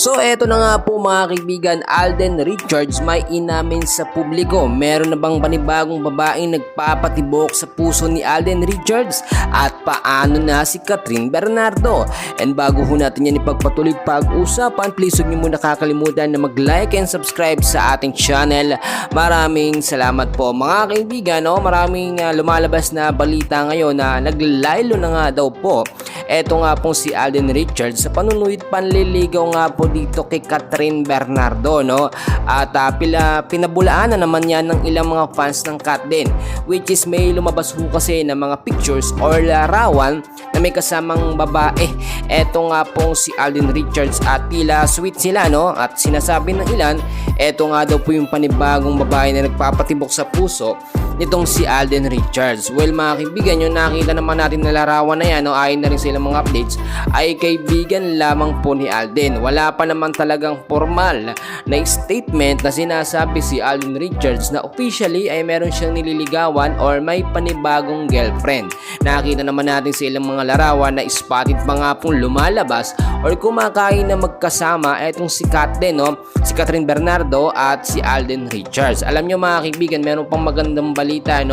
So eto na nga po mga kaibigan, Alden Richards may inamin sa publiko. Meron na bang panibagong babaeng nagpapatibok sa puso ni Alden Richards? At paano na si Catherine Bernardo? And bago ho natin yan ipagpatuloy pag-usapan, please huwag niyo muna kakalimutan na mag-like and subscribe sa ating channel. Maraming salamat po mga kaibigan. Maraming lumalabas na balita ngayon na naglaylo na nga daw po eto nga pong si Alden Richards sa panunuit panliligaw nga po dito kay Catherine Bernardo, at pinabulaan na naman yan ng ilang mga fans ng Kat din, which is may lumabas ho kasi ng mga pictures or larawan na may kasamang babae. Eto nga pong si Alden Richards at tila sweet sila, at sinasabi ng ilan eto nga daw po yung panibagong babae na nagpapatibok sa puso nitong si Alden Richards. Well mga kaibigan, yung nakita naman natin na larawan na yan, ayon na rin sa ilang mga updates, ay kaibigan lamang po ni Alden. Wala pa naman talagang formal na statement na sinasabi si Alden Richards na officially ay meron siyang nililigawan or may panibagong girlfriend. Nakita naman natin sa ilang mga larawan na spotted pa nga pong lumalabas or kumakain na magkasama etong si Kat din, si Catherine Bernardo at si Alden Richards. Alam nyo mga kaibigan, meron pang magandang balita,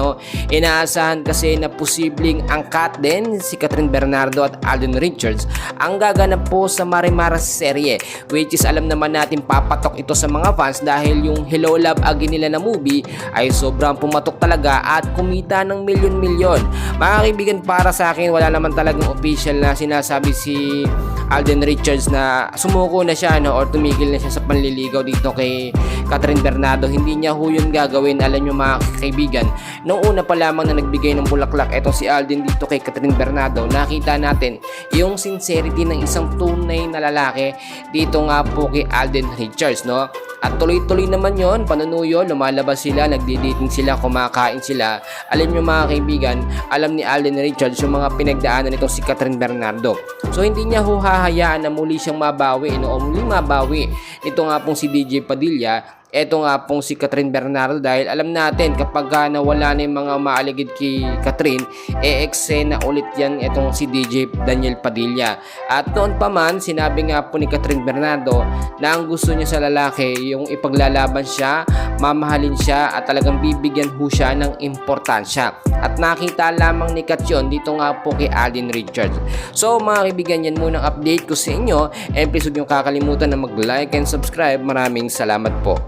inaasahan kasi na posibleng ang Kat din, si Catherine Bernardo at Alden Richards ang gaganap po sa Marimar serye, which is alam naman natin papatok ito sa mga fans dahil yung Hello Love Again nila na movie ay sobrang pumatok talaga at kumita ng milyon-milyon. Mga kaibigan, para sa akin wala naman talagang official na sinasabi si Alden Richards na sumuko na siya or tumigil na siya sa panliligaw dito kay Catherine Bernardo. Hindi niya ho yun gagawin. Alam nyo mga kaibigan, noong una pa lamang na nagbigay ng bulaklak eto si Alden dito kay Catherine Bernardo, nakita natin yung sincerity ng isang tunay na lalaki dito nga po kay Alden Richards, At tuloy-tuloy naman yon, panunuyo, lumalabas sila, nagdi-dating sila, kumakain sila. Alam nyo mga kaibigan, alam ni Alden Richards yung mga pinagdaanan nitong si Catherine Bernardo. So hindi niya ho hahayaan na muli siyang mabawi, o muling mabawi nito nga pong si DJ Padilla. Eto nga pong si Catherine Bernardo dahil alam natin kapag nawala na yung mga maaligid kay Catherine, eksena ulit yan etong si DJ Daniel Padilla. At noon pa man, sinabi nga po ni Catherine Bernardo na ang gusto niya sa lalaki yung ipaglalaban siya, mamahalin siya at talagang bibigyan ho siya ng importansya. At nakita lamang ni Kat yun dito nga po kay Alden Richards. So mga kaibigan, yan muna ang update ko sa inyo, and please huwag niyong kakalimutan na mag-like and subscribe. Maraming salamat po.